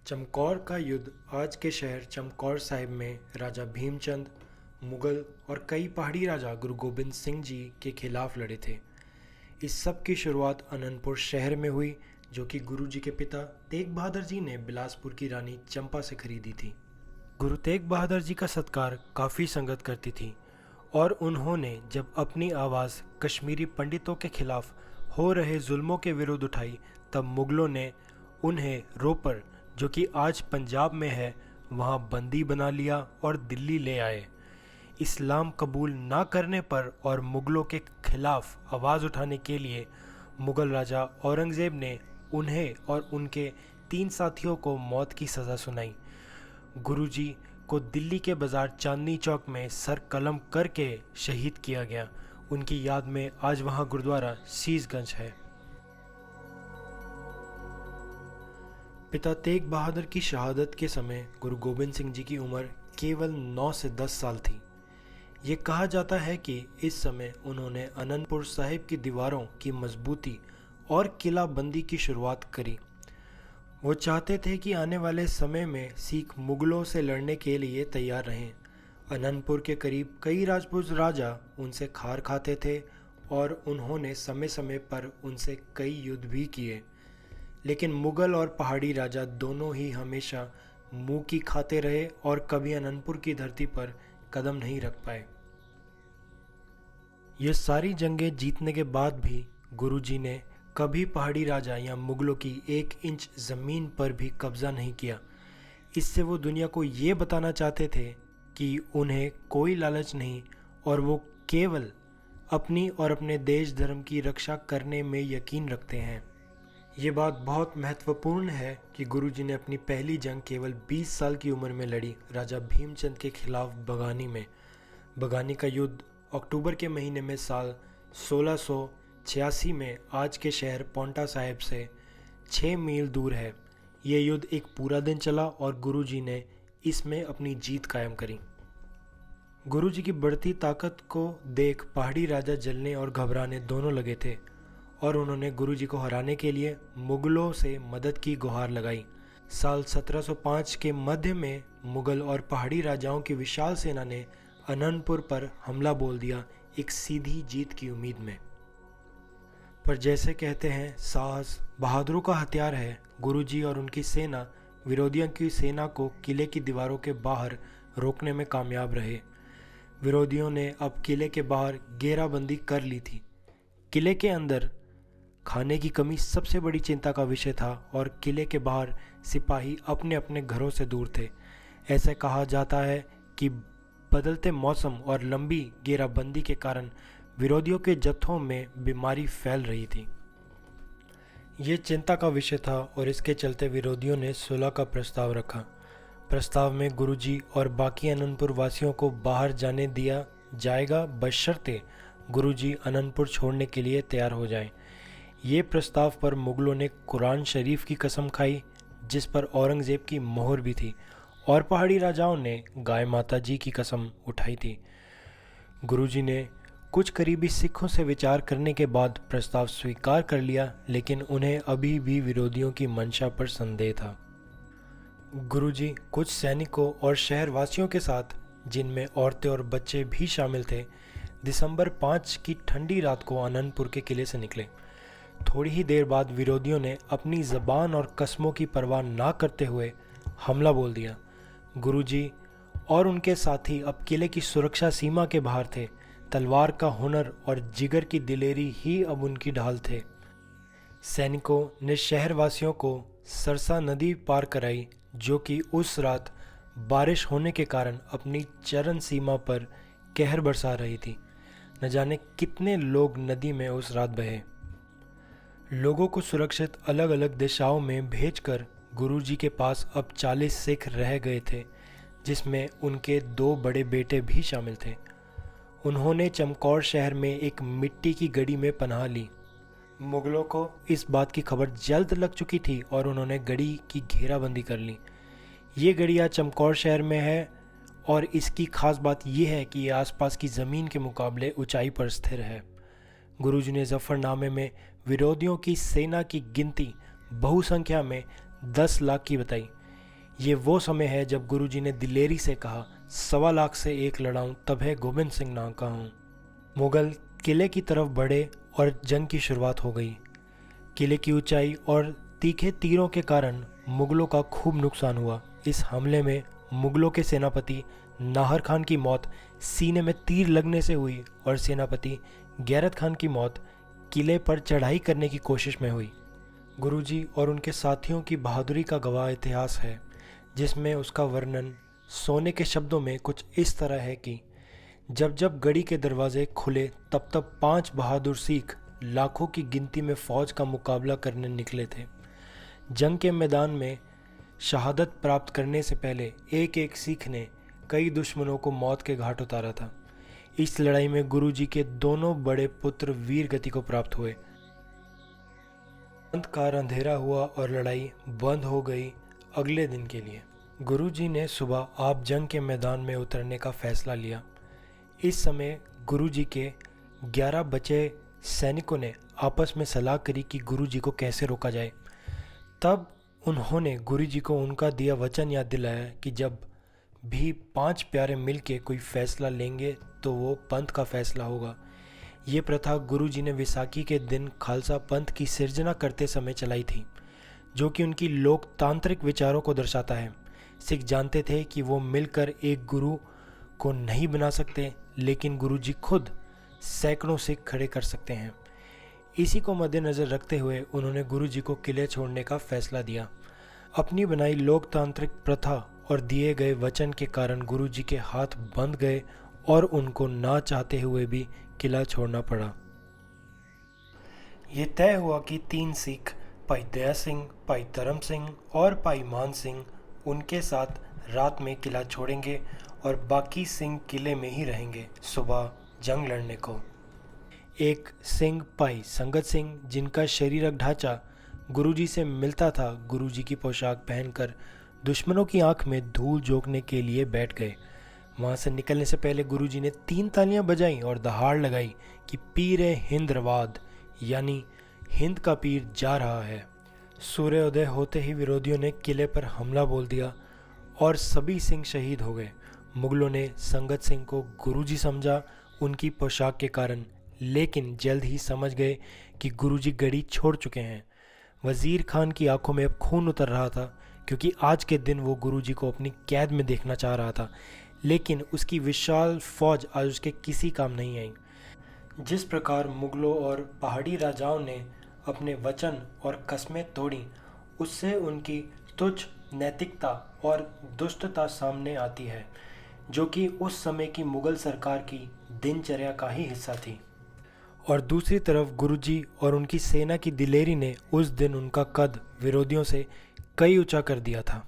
चमकौर का युद्ध आज के शहर चमकौर साहिब में राजा भीमचंद, मुगल और कई पहाड़ी राजा गुरु गोबिंद सिंह जी के खिलाफ लड़े थे। इस सब की शुरुआत अनंतपुर शहर में हुई, जो कि गुरु जी के पिता तेग बहादुर जी ने बिलासपुर की रानी चंपा से खरीदी थी। गुरु तेग बहादुर जी का सत्कार काफ़ी संगत करती थी और उन्होंने जब अपनी आवाज़ कश्मीरी पंडितों के खिलाफ हो रहे जुल्मों के विरुद्ध उठाई, तब मुगलों ने उन्हें रोपर, जो कि आज पंजाब में है, वहाँ बंदी बना लिया और दिल्ली ले आए। इस्लाम कबूल ना करने पर और मुगलों के खिलाफ आवाज़ उठाने के लिए मुगल राजा औरंगज़ेब ने उन्हें और उनके 3 साथियों को मौत की सज़ा सुनाई। गुरुजी को दिल्ली के बाज़ार चांदनी चौक में सर कलम करके शहीद किया गया। उनकी याद में आज वहाँ गुरुद्वारा शीशगंज है। पिता तेग बहादुर की शहादत के समय गुरु गोबिंद सिंह जी की उम्र केवल 9 से 10 साल थी। ये कहा जाता है कि इस समय उन्होंने अनंतपुर साहिब की दीवारों की मजबूती और किलाबंदी की शुरुआत करी। वो चाहते थे कि आने वाले समय में सिख मुगलों से लड़ने के लिए तैयार रहें। अनंतपुर के करीब कई राजपूत राजा उनसे खार खाते थे और उन्होंने समय समय पर उनसे कई युद्ध भी किए, लेकिन मुगल और पहाड़ी राजा दोनों ही हमेशा मुंह की खाते रहे और कभी अनंतपुर की धरती पर कदम नहीं रख पाए। ये सारी जंगें जीतने के बाद भी गुरुजी ने कभी पहाड़ी राजा या मुगलों की 1 इंच ज़मीन पर भी कब्ज़ा नहीं किया। इससे वो दुनिया को ये बताना चाहते थे कि उन्हें कोई लालच नहीं और वो केवल अपनी और अपने देश धर्म की रक्षा करने में यकीन रखते हैं। ये बात बहुत महत्वपूर्ण है कि गुरुजी ने अपनी पहली जंग केवल 20 साल की उम्र में लड़ी, राजा भीमचंद के खिलाफ बगानी में। बगानी का युद्ध अक्टूबर के महीने में साल 1686 में आज के शहर पांवटा साहिब से 6 मील दूर है। ये युद्ध एक पूरा दिन चला और गुरुजी ने इसमें अपनी जीत कायम करी। गुरुजी की बढ़ती ताकत को देख पहाड़ी राजा जलने और घबराने दोनों लगे थे और उन्होंने गुरुजी को हराने के लिए मुगलों से मदद की गुहार लगाई। साल 1705 के मध्य में मुगल और पहाड़ी राजाओं की विशाल सेना ने अनंतपुर पर हमला बोल दिया, एक सीधी जीत की उम्मीद में। पर जैसे कहते हैं, साहस बहादुरों का हथियार है। गुरुजी और उनकी सेना विरोधियों की सेना को किले की दीवारों के बाहर रोकने में कामयाब रहे। विरोधियों ने अब किले के बाहर घेराबंदी कर ली थी। किले के अंदर खाने की कमी सबसे बड़ी चिंता का विषय था और किले के बाहर सिपाही अपने अपने घरों से दूर थे। ऐसे कहा जाता है कि बदलते मौसम और लंबी घेराबंदी के कारण विरोधियों के जत्थों में बीमारी फैल रही थी। ये चिंता का विषय था और इसके चलते विरोधियों ने सुलह का प्रस्ताव रखा। प्रस्ताव में गुरुजी और बाकी अनंतपुर वासियों को बाहर जाने दिया जाएगा, बशर्ते गुरुजी अनंतपुर छोड़ने के लिए तैयार हो जाएं। ये प्रस्ताव पर मुगलों ने कुरान शरीफ की कसम खाई, जिस पर औरंगज़ेब की मोहर भी थी, और पहाड़ी राजाओं ने गाय माता जी की कसम उठाई थी। गुरुजी ने कुछ करीबी सिखों से विचार करने के बाद प्रस्ताव स्वीकार कर लिया, लेकिन उन्हें अभी भी विरोधियों की मंशा पर संदेह था। गुरुजी कुछ सैनिकों और शहरवासियों के साथ, जिनमें औरतें और बच्चे भी शामिल थे, दिसंबर 5 की ठंडी रात को अनंतपुर के किले से निकले। थोड़ी ही देर बाद विरोधियों ने अपनी ज़बान और कस्मों की परवाह ना करते हुए हमला बोल दिया। गुरुजी और उनके साथी अब किले की सुरक्षा सीमा के बाहर थे। तलवार का हुनर और जिगर की दिलेरी ही अब उनकी ढाल थे। सैनिकों ने शहरवासियों को सरसा नदी पार कराई, जो कि उस रात बारिश होने के कारण अपनी चरम सीमा पर कहर बरसा रही थी। न जाने कितने लोग नदी में उस रात बहे। लोगों को सुरक्षित अलग अलग दिशाओं में भेजकर गुरुजी के पास अब 40 सिख रह गए थे, जिसमें उनके 2 बड़े बेटे भी शामिल थे। उन्होंने चमकौर शहर में एक मिट्टी की गड़ी में पनाह ली। मुगलों को इस बात की खबर जल्द लग चुकी थी और उन्होंने गड़ी की घेराबंदी कर ली। ये गड़ी आज चमकौर शहर में है और इसकी खास बात यह है कि ये आसपास की ज़मीन के मुकाबले ऊंचाई पर स्थिर है। गुरुजी ने जफरनामे में विरोधियों की सेना की गिनती बहुसंख्या में 10 लाख की बताई। ये वो समय है जब गुरुजी ने दिलेरी से कहा, 1.25 लाख से एक लड़ाऊं तब है गोबिंद सिंह ना कहूं। मुगल किले की तरफ बढ़े और जंग की शुरुआत हो गई। किले की ऊंचाई और तीखे तीरों के कारण मुगलों का खूब नुकसान हुआ। इस हमले में मुगलों के सेनापति नाहर खान की मौत सीने में तीर लगने से हुई और सेनापति गैरत खान की मौत किले पर चढ़ाई करने की कोशिश में हुई। गुरुजी और उनके साथियों की बहादुरी का गवाह इतिहास है, जिसमें उसका वर्णन सोने के शब्दों में कुछ इस तरह है कि जब जब गढ़ी के दरवाजे खुले तब तब 5 बहादुर सिख लाखों की गिनती में फौज का मुकाबला करने निकले थे। जंग के मैदान में शहादत प्राप्त करने से पहले एक एक सिख ने कई दुश्मनों को मौत के घाट उतारा था। इस लड़ाई में गुरुजी के दोनों बड़े पुत्र वीर गति को प्राप्त हुए। अंधकार अंधेरा हुआ और लड़ाई बंद हो गई अगले दिन के लिए। गुरुजी ने सुबह आप जंग के मैदान में उतरने का फैसला लिया। इस समय गुरुजी के 11 बचे सैनिकों ने आपस में सलाह करी कि गुरुजी को कैसे रोका जाए। तब उन्होंने गुरुजी को उनका दिया वचन याद दिलाया कि जब भी 5 प्यारे मिलके कोई फैसला लेंगे तो वो पंथ का फैसला होगा। ये प्रथा गुरुजी ने विसाखी के दिन खालसा पंथ की सिर्जना करते समय चलाई थी, जो कि उनकी लोकतांत्रिक विचारों को दर्शाता है। सिख जानते थे कि वो मिलकर एक गुरु को नहीं बना सकते, लेकिन गुरुजी खुद सैकड़ों सिख खड़े कर सकते हैं। इसी को मद्देनज़र रखते हुए उन्होंने गुरुजी को किले छोड़ने का फैसला दिया। अपनी बनाई लोकतांत्रिक प्रथा और दिए गए वचन के कारण गुरुजी के हाथ बंध गए और उनको ना चाहते हुए भी किला छोड़ना पड़ा। ये तय हुआ कि 3 सिख, भाई दया सिंह, भाई धर्म सिंह और भाई मान सिंह उनके साथ रात में किला छोड़ेंगे और बाकी सिंह किले में ही रहेंगे सुबह जंग लड़ने को। एक सिंह भाई संगत सिंह, जिनका शारीरिक ढांचा गुरुजी से मिलता था, गुरुजी की पोशाक पहनकर दुश्मनों की आंख में धूल झोंकने के लिए बैठ गए। वहां से निकलने से पहले गुरुजी ने 3 तालियां बजाई और दहाड़ लगाई कि पीर हिंद रवाद, यानी हिंद का पीर जा रहा है। सूर्योदय होते ही विरोधियों ने किले पर हमला बोल दिया और सभी सिंह शहीद हो गए। मुगलों ने संगत सिंह को गुरुजी समझा उनकी पोशाक के कारण, लेकिन जल्द ही समझ गए कि गुरुजी गढ़ी छोड़ चुके हैं। वजीर खान की आंखों में अब खून उतर रहा था, क्योंकि आज के दिन वो गुरुजी को अपनी कैद में देखना चाह रहा था, लेकिन उसकी विशाल फौज आज उसके किसी काम नहीं आई। जिस प्रकार मुगलों और पहाड़ी राजाओं ने अपने वचन और कस्में तोड़ी, उससे उनकी तुच्छ नैतिकता और दुष्टता सामने आती है, जो कि उस समय की मुगल सरकार की दिनचर्या का ही हिस्सा थी। और दूसरी तरफ गुरुजी और उनकी सेना की दिलेरी ने उस दिन उनका कद विरोधियों से कई ऊंचा कर दिया था।